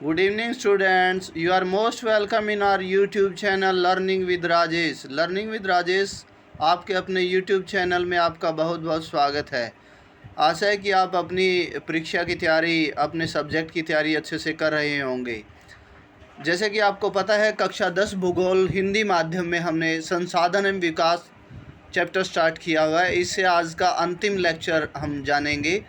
Good evening, students. You are most welcome in our YouTube channel Learning with Rajesh. Learning with Rajesh आपके अपने YouTube channel में आपका बहुत बहुत स्वागत है। आशा है कि आप अपनी परीक्षा की तैयारी, अपने सब्जेक्ट की तैयारी अच्छे से कर रहे होंगे। जैसे कि आपको पता है, कक्षा 10 भूगोल हिंदी माध्यम में हमने संसाधन एवं विकास चैप्टर स्टार्ट किया हुआ है। इससे आज का अंतिम लेक्चर हम जानेंगे।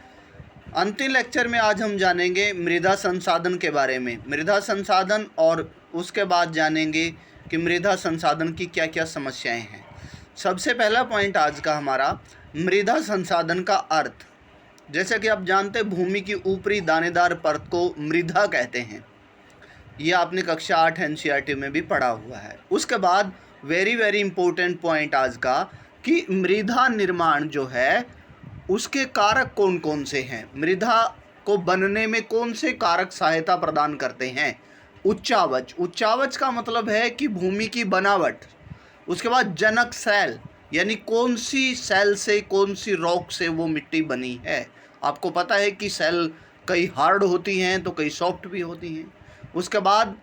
अंतिम लेक्चर में आज हम जानेंगे मृदा संसाधन के बारे में, मृदा संसाधन, और उसके बाद जानेंगे कि मृदा संसाधन की क्या क्या समस्याएं हैं। सबसे पहला पॉइंट आज का हमारा मृदा संसाधन का अर्थ। जैसे कि आप जानते हैं, भूमि की ऊपरी दानेदार परत को मृदा कहते हैं। ये आपने कक्षा 8 एनसीईआरटी में भी पढ़ा हुआ है। उसके बाद वेरी वेरी इंपॉर्टेंट पॉइंट आज का कि मृदा निर्माण जो है उसके कारक कौन कौन से हैं, मृदा को बनने में कौन से कारक सहायता प्रदान करते हैं। उच्चावच, उच्चावच का मतलब है कि भूमि की बनावट। उसके बाद जनक सेल, यानी कौन सी सेल से, कौन सी रॉक से वो मिट्टी बनी है। आपको पता है कि सेल कई हार्ड होती हैं तो कई सॉफ्ट भी होती हैं। उसके बाद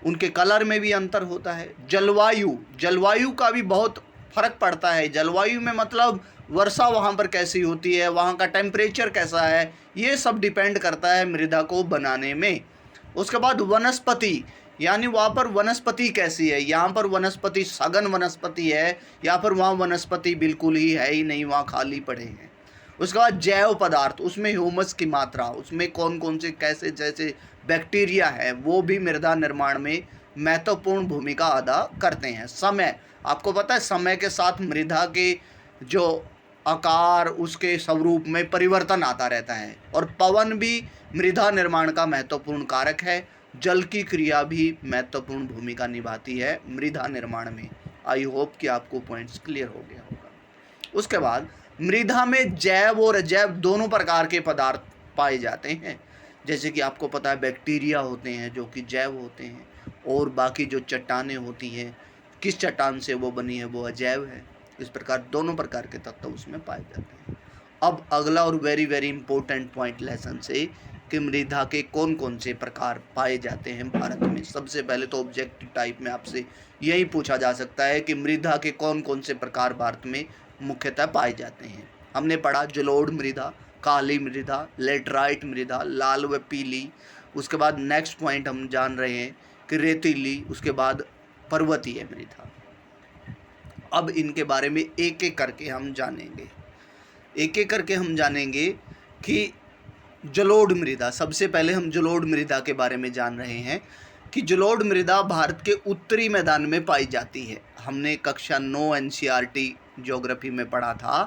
उनके कलर में भी अंतर होता है। जलवायु, जलवायु का भी बहुत फर्क पड़ता है। जलवायु में मतलब वर्षा वहाँ पर कैसी होती है, वहाँ का टेम्परेचर कैसा है, ये सब डिपेंड करता है मृदा को बनाने में। उसके बाद वनस्पति, यानी वहाँ पर वनस्पति कैसी है। यहाँ पर वनस्पति सघन वनस्पति है या फिर वहाँ वनस्पति बिल्कुल ही है ही नहीं, वहाँ खाली पड़े हैं। उसके बाद जैव पदार्थ, उसमें ह्यूमस की मात्रा, उसमें कौन कौन से कैसे जैसे बैक्टीरिया है, वो भी मृदा निर्माण में महत्वपूर्ण भूमिका अदा करते हैं। समय, आपको पता है समय के साथ मृदा के जो आकार, उसके स्वरूप में परिवर्तन आता रहता है। और पवन भी मृदा निर्माण का महत्वपूर्ण कारक है। जल की क्रिया भी महत्वपूर्ण भूमिका निभाती है मृदा निर्माण में। आई होप कि आपको पॉइंट्स क्लियर हो गया होगा। उसके बाद मृदा में जैव और अजैव दोनों प्रकार के पदार्थ पाए जाते हैं। जैसे कि आपको पता है बैक्टीरिया होते हैं जो कि जैव होते हैं, और बाकी जो चट्टानें होती हैं, किस चट्टान से वो बनी है, वो अजैव है। इस प्रकार दोनों प्रकार के तत्व उसमें पाए जाते हैं। अब अगला और very very important point lesson से कि मृदा के कौन कौन से प्रकार पाए जाते हैं भारत में। सबसे पहले तो ऑब्जेक्टिव टाइप में आपसे यही पूछा जा सकता है कि मृदा के कौन कौन से प्रकार भारत में मुख्यतः पाए जाते हैं। हमने पढ़ा जलोढ़ मृदा, काली मृदा, लेटराइट मृदा, लाल व पीली। उसके बाद नेक्स्ट पॉइंट हम जान रहे हैं कि रेतीली, उसके बाद पर्वतीय मृदा। अब इनके बारे में एक एक करके हम जानेंगे, एक एक करके हम जानेंगे कि जलोढ़ मृदा। सबसे पहले हम जलोढ़ मृदा के बारे में जान रहे हैं कि जलोढ़ मृदा भारत के उत्तरी मैदान में पाई जाती है। हमने कक्षा 9 एनसीईआरटी ज्योग्राफी में पढ़ा था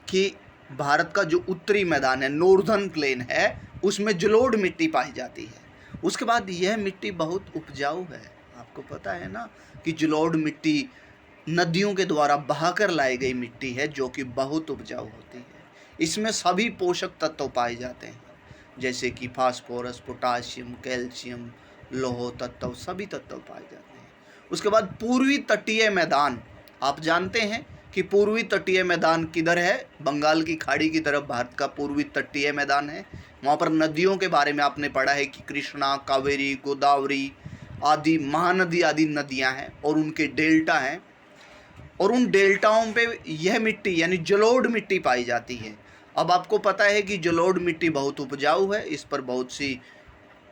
कि भारत का जो उत्तरी मैदान है, नॉर्दर्न प्लेन है, उसमें जलोढ़ मिट्टी पाई जाती है। उसके बाद यह मिट्टी बहुत उपजाऊ है। आपको पता है ना कि जलोढ़ मिट्टी नदियों के द्वारा बहाकर लाई गई मिट्टी है जो कि बहुत उपजाऊ होती है। इसमें सभी पोषक तत्व पाए जाते हैं, जैसे कि फास्फोरस, पोटाशियम, कैल्शियम, लौह तत्व, सभी तत्व पाए जाते हैं। उसके बाद पूर्वी तटीय मैदान, आप जानते हैं कि पूर्वी तटीय मैदान किधर है, बंगाल की खाड़ी की तरफ भारत का पूर्वी तटीय मैदान है। वहाँ पर नदियों के बारे में आपने पढ़ा है कि कृष्णा, कावेरी, गोदावरी आदि महानदी आदि नदियाँ हैं और उनके डेल्टा हैं, और उन डेल्टाओं पे यह मिट्टी यानी जलोढ़ मिट्टी पाई जाती है। अब आपको पता है कि जलोढ़ मिट्टी बहुत उपजाऊ है, इस पर बहुत सी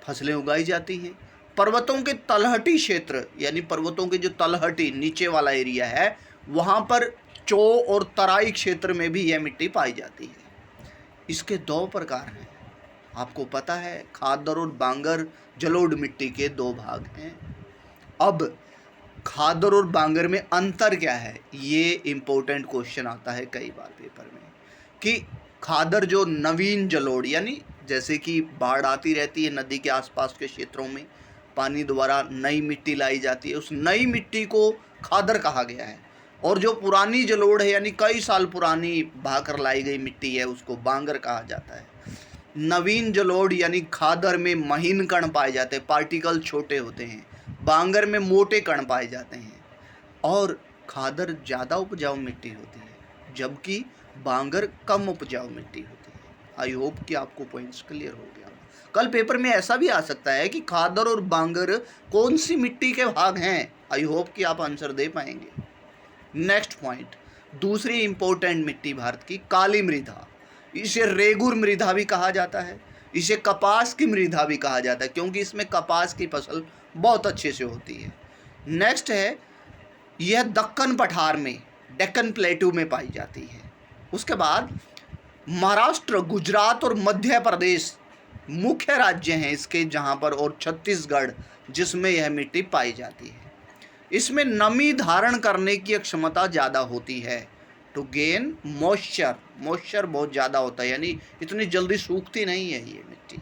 फसलें उगाई जाती हैं। पर्वतों के तलहटी क्षेत्र, यानी पर्वतों के जो तलहटी नीचे वाला एरिया है, वहाँ पर चौ और तराई क्षेत्र में भी यह मिट्टी पाई जाती है। इसके दो प्रकार हैं, आपको पता है, खादर और बांगर जलोढ़ मिट्टी के दो भाग हैं। अब खादर और बांगर में अंतर क्या है, ये इम्पोर्टेंट क्वेश्चन आता है कई बार पेपर में कि खादर जो नवीन जलोढ़, यानी जैसे कि बाढ़ आती रहती है नदी के आसपास के क्षेत्रों में, पानी द्वारा नई मिट्टी लाई जाती है, उस नई मिट्टी को खादर कहा गया है। और जो पुरानी जलोढ़ है, यानी कई साल पुरानी बहाकर लाई गई मिट्टी है, उसको बांगर कहा जाता है। नवीन जलोढ़ यानी खादर में महीन कण पाए जाते हैं, पार्टिकल छोटे होते हैं। बांगर में मोटे कण पाए जाते हैं। और खादर ज़्यादा उपजाऊ मिट्टी होती है, जबकि बांगर कम उपजाऊ मिट्टी होती है। आई होप कि आपको पॉइंट्स क्लियर हो गया। कल पेपर में ऐसा भी आ सकता है कि खादर और बांगर कौन सी मिट्टी के भाग हैं, आई होप कि आप आंसर दे पाएंगे। नेक्स्ट पॉइंट, दूसरी इंपॉर्टेंट मिट्टी भारत की काली मृदा। इसे रेगुर मृदा भी कहा जाता है, इसे कपास की मृदा भी कहा जाता है क्योंकि इसमें कपास की फसल बहुत अच्छे से होती है। नेक्स्ट है, यह दक्कन पठार में, डेक्कन प्लेटू में पाई जाती है। उसके बाद महाराष्ट्र, गुजरात और मध्य प्रदेश मुख्य राज्य हैं इसके जहाँ पर, और छत्तीसगढ़ जिसमें यह मिट्टी पाई जाती है। इसमें नमी धारण करने की क्षमता ज़्यादा होती है, टू गेन मॉइस्चर, मॉइस्चर बहुत ज़्यादा होता है, यानी इतनी जल्दी सूखती नहीं है ये मिट्टी।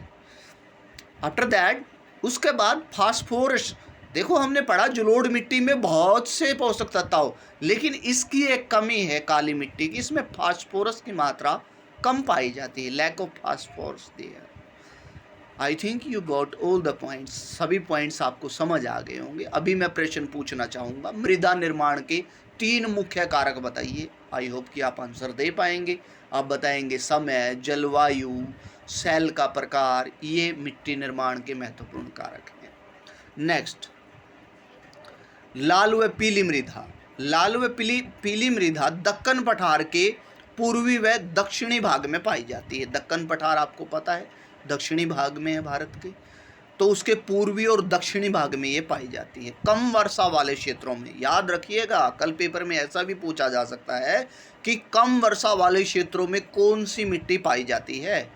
आफ्टर दैट, उसके बाद फास्फोरस। देखो हमने पढ़ा जलोढ़ मिट्टी में बहुत से पोषक तत्व हो, लेकिन इसकी एक कमी है काली मिट्टी की, इसमें फास्फोरस की मात्रा कम पाई जाती है, lack of phosphorus there. I think you got all the points, सभी पॉइंट्स आपको समझ आ गए होंगे। अभी मैं प्रश्न पूछना चाहूँगा, मृदा निर्माण के 3 मुख्य कारक बताइए। आई होप कि आप आंसर दे पाएंगे। आप बताएंगे समय, जलवायु, सेल का प्रकार, ये मिट्टी निर्माण के महत्वपूर्ण कारक हैं। नेक्स्ट, लाल व पीली मृदा। लाल व पीली मृदा दक्कन पठार के पूर्वी व दक्षिणी भाग में पाई जाती है। दक्कन पठार आपको पता है दक्षिणी भाग में है भारत के, तो उसके पूर्वी और दक्षिणी भाग में ये पाई जाती है। कम वर्षा वाले क्षेत्रों में, याद रखिएगा कल पेपर में ऐसा भी पूछा जा सकता है कि कम वर्षा वाले क्षेत्रों में कौन सी मिट्टी पाई जाती है।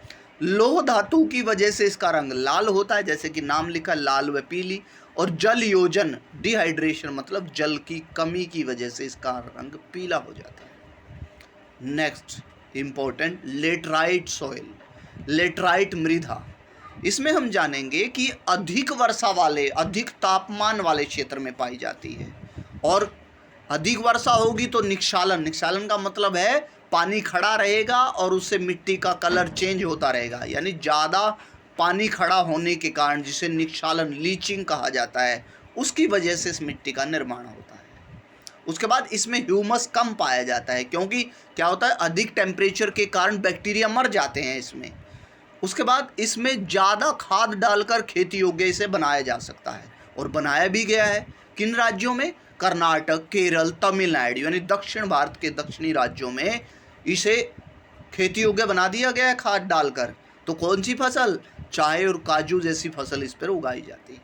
लोह धातु की वजह से इसका रंग लाल होता है, जैसे कि नाम लिखा लाल व पीली, और जल योजन, डिहाइड्रेशन मतलब जल की कमी की वजह से इसका रंग पीला हो जाता है। Next important, laterite soil, laterite मृदा। इसमें हम जानेंगे कि अधिक वर्षा वाले, अधिक तापमान वाले क्षेत्र में पाई जाती है, और अधिक वर्षा होगी तो निक्षालन, निक्षालन का मतलब है पानी खड़ा रहेगा और उससे मिट्टी का कलर चेंज होता रहेगा, यानी ज़्यादा पानी खड़ा होने के कारण, जिसे निक्षालन, लीचिंग कहा जाता है, उसकी वजह से इस मिट्टी का निर्माण होता है। उसके बाद इसमें ह्यूमस कम पाया जाता है, क्योंकि क्या होता है अधिक टेम्परेचर के कारण बैक्टीरिया मर जाते हैं इसमें। उसके बाद इसमें ज़्यादा खाद डालकर खेती योग्य इसे बनाया जा सकता है, और बनाया भी गया है। किन राज्यों में? कर्नाटक, केरल, तमिलनाडु, यानी दक्षिण भारत के दक्षिणी राज्यों में इसे खेती योग्य बना दिया गया है खाद डालकर। तो कौन सी फसल? चाय और काजू जैसी फसल इस पर उगाई जाती है।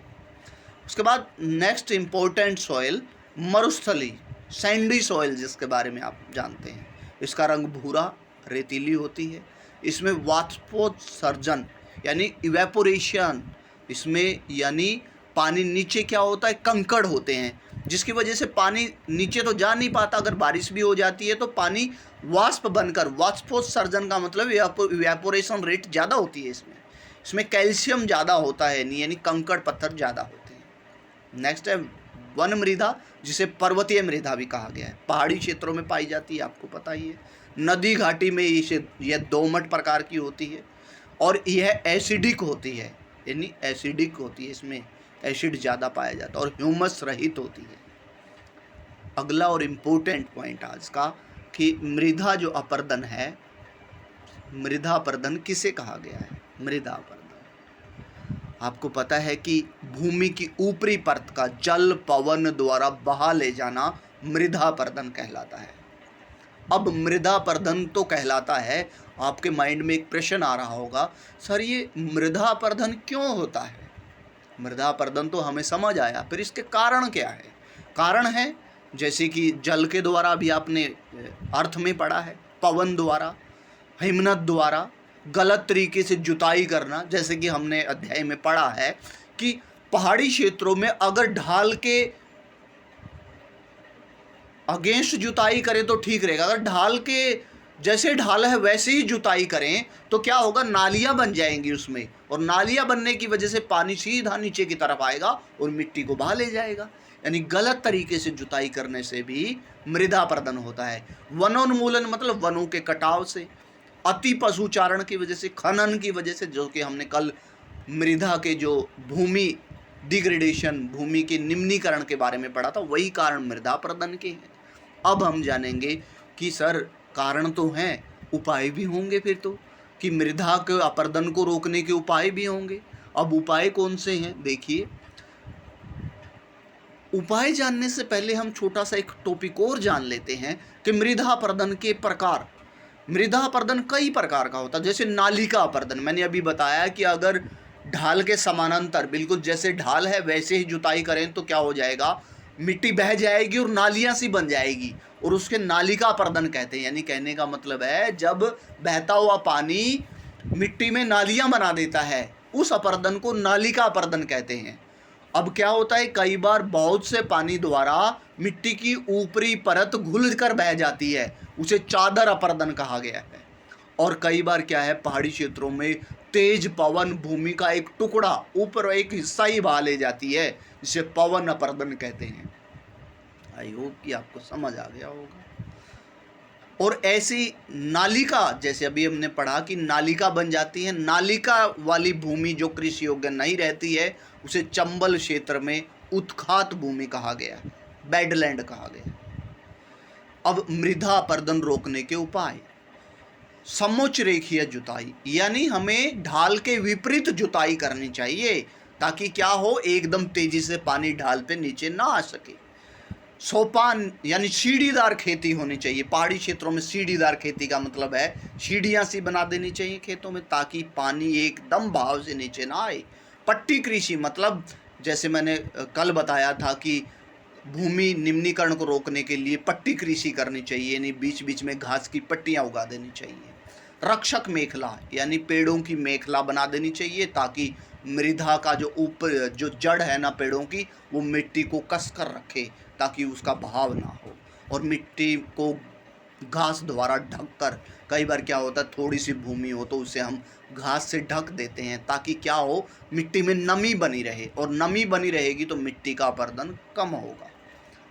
उसके बाद नेक्स्ट इम्पोर्टेंट सॉइल, मरुस्थली, सैंडी सॉइल, जिसके बारे में आप जानते हैं। इसका रंग भूरा रेतीली होती है। इसमें वाष्पोत्सर्जन यानी इवेपोरेशन, इसमें यानी पानी नीचे क्या होता है, कंकड़ होते हैं, जिसकी वजह से पानी नीचे तो जा नहीं पाता। अगर बारिश भी हो जाती है तो पानी वाष्प बनकर, वाष्पोत्सर्जन का मतलब इवेपोरेशन रेट ज़्यादा होती है इसमें। इसमें कैल्शियम ज़्यादा होता है, यानी कंकड़ पत्थर ज़्यादा होते हैं। नेक्स्ट है वन मृदा, जिसे पर्वतीय मृदा भी कहा गया है, पहाड़ी क्षेत्रों में पाई जाती है, आपको पता ही है। नदी घाटी में यह दोमट प्रकार की होती है, और यह एसिडिक होती है, यानी एसिडिक होती है, इसमें एसिड ज़्यादा पाया जाता है, और ह्यूमस रहित होती है। अगला और इम्पोर्टेंट पॉइंट आज का, कि मृदा जो अपर्दन है, मृदा अपर्दन किसे कहा गया है? मृदा अपर्दन आपको पता है कि भूमि की ऊपरी परत का जल पवन द्वारा बहा ले जाना मृदा अपर्दन कहलाता है। अब मृदा अपर्दन तो कहलाता है, आपके माइंड में एक प्रश्न आ रहा होगा, सर ये मृदा अपर्दन क्यों होता है? मृदा अपर्दन तो हमें समझ आया, फिर इसके कारण क्या है? कारण है जैसे कि जल के द्वारा भी आपने अर्थ में पढ़ा है, पवन द्वारा, हिमनद द्वारा, गलत तरीके से जुताई करना, जैसे कि हमने अध्याय में पढ़ा है कि पहाड़ी क्षेत्रों में अगर ढाल के अगेंस्ट जुताई करें तो ठीक रहेगा, अगर ढाल के जैसे ढाल है वैसे ही जुताई करें तो क्या होगा, नालियां बन जाएंगी उसमें, और नालियां बनने की वजह से पानी सीधा नीचे की तरफ आएगा और मिट्टी को बहा ले जाएगा। यानी गलत तरीके से जुताई करने से भी मृदा अपर्दन होता है। वनोन्मूलन मतलब वनों के कटाव से, अति पशुचारण की वजह से, खनन की वजह से, जो कि हमने कल मृदा के जो भूमि डिग्रेडेशन, भूमि के निम्नीकरण के बारे में पढ़ा था, वही कारण मृदा अपर्दन के हैं। अब हम जानेंगे कि सर कारण तो हैं, उपाय भी होंगे फिर तो। कि मृदा के अपरदन को रोकने के उपाय भी होंगे। अब उपाय कौन से हैं देखिए। उपाय जानने से पहले हम छोटा सा एक टॉपिक और जान लेते हैं कि मृदा अपरदन के प्रकार। मृदा अपरदन कई प्रकार का होता है। जैसे नाली का अपरदन, मैंने अभी बताया कि अगर ढाल के समानांतर, बिल्कुल जैसे ढाल है वैसे ही जुताई करें तो क्या हो जाएगा, मिट्टी बह जाएगी और नालियां सी बन जाएगी, और उसके नाली का अपरदन कहते हैं। यानी कहने का मतलब है जब बहता हुआ पानी मिट्टी में नालियां बना देता है, उस अपरदन को नाली का अपरदन कहते हैं। अब क्या होता है, कई बार बहुत से पानी द्वारा मिट्टी की ऊपरी परत घुल कर बह जाती है, उसे चादर अपरदन कहा गया है। और कई बार क्या है, पहाड़ी क्षेत्रों में तेज पवन भूमि का एक टुकड़ा ऊपर एक हिस्सा ही बहा ले जाती है, जिसे पवन अपरदन कहते हैं। आई होप कि आपको समझ आ गया होगा। और ऐसी नालिका, जैसे अभी हमने पढ़ा कि नालिका बन जाती है, नालिका वाली भूमि जो कृषि योग्य नहीं रहती है उसे चंबल क्षेत्र में उत्खात भूमि कहा गया है, बेडलैंड कहा गया। अब मृदा अपरदन रोकने के उपाय। समोच्च रेखीय जुताई, यानी हमें ढाल के विपरीत जुताई करनी चाहिए, ताकि क्या हो, एकदम तेजी से पानी ढाल पे नीचे ना आ सके। सोपान यानी सीढ़ीदार खेती होनी चाहिए। पहाड़ी क्षेत्रों में सीढ़ीदार खेती का मतलब है सीढ़ियाँ सी बना देनी चाहिए खेतों में, ताकि पानी एकदम बहाव से नीचे ना आए। पट्टी कृषि मतलब जैसे मैंने कल बताया था कि भूमि निम्नीकरण को रोकने के लिए पट्टी कृषि करनी चाहिए, यानी बीच बीच में घास की पट्टियाँ उगा देनी चाहिए। रक्षक मेखला यानी पेड़ों की मेखला बना देनी चाहिए, ताकि मृदा का जो ऊपर जो जड़ है ना पेड़ों की, वो मिट्टी को कस कर रखे, ताकि उसका बहाव ना हो। और मिट्टी को घास द्वारा ढक कर, कई बार क्या होता है थोड़ी सी भूमि हो तो उसे हम घास से ढक देते हैं, ताकि क्या हो, मिट्टी में नमी बनी रहे, और नमी बनी रहेगी तो मिट्टी का अपरदन कम होगा।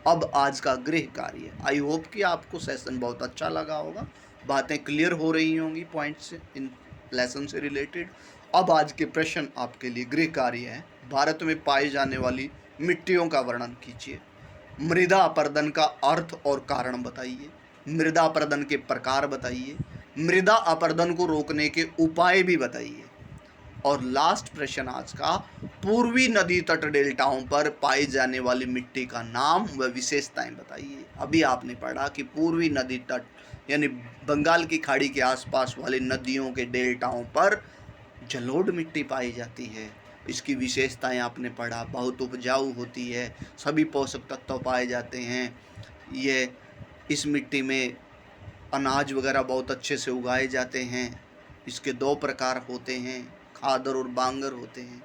अब आज का गृह कार्य। आई होप कि आपको सेशन बहुत अच्छा लगा होगा, बातें क्लियर हो रही होंगी पॉइंट से, इन लेसन से रिलेटेड। अब आज के प्रश्न आपके लिए गृह कार्य है। भारत में पाई जाने वाली मिट्टियों का वर्णन कीजिए। मृदा अपरदन का अर्थ और कारण बताइए। मृदा अपरदन के प्रकार बताइए। मृदा अपरदन को रोकने के उपाय भी बताइए। और लास्ट प्रश्न आज का, पूर्वी नदी तट डेल्टाओं पर पाई जाने वाली मिट्टी का नाम व विशेषताएं बताइए। अभी आपने पढ़ा कि पूर्वी नदी तट यानी बंगाल की खाड़ी के आसपास वाली नदियों के डेल्टाओं पर जलोढ़ मिट्टी पाई जाती है। इसकी विशेषताएं आपने पढ़ा, बहुत उपजाऊ होती है, सभी पोषक तत्व पाए जाते हैं। ये इस मिट्टी में अनाज वगैरह बहुत अच्छे से उगाए जाते हैं। इसके दो प्रकार होते हैं, खादर और बांगर होते हैं।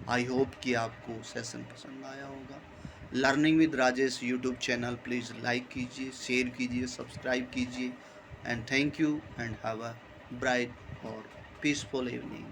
आई होप कि आपको सेशन पसंद आया होगा। Learning with Rajesh YouTube channel please like कीजिए, शेयर कीजिए, सब्सक्राइब कीजिए। And thank you and have a bright और पीसफुल इवनिंग।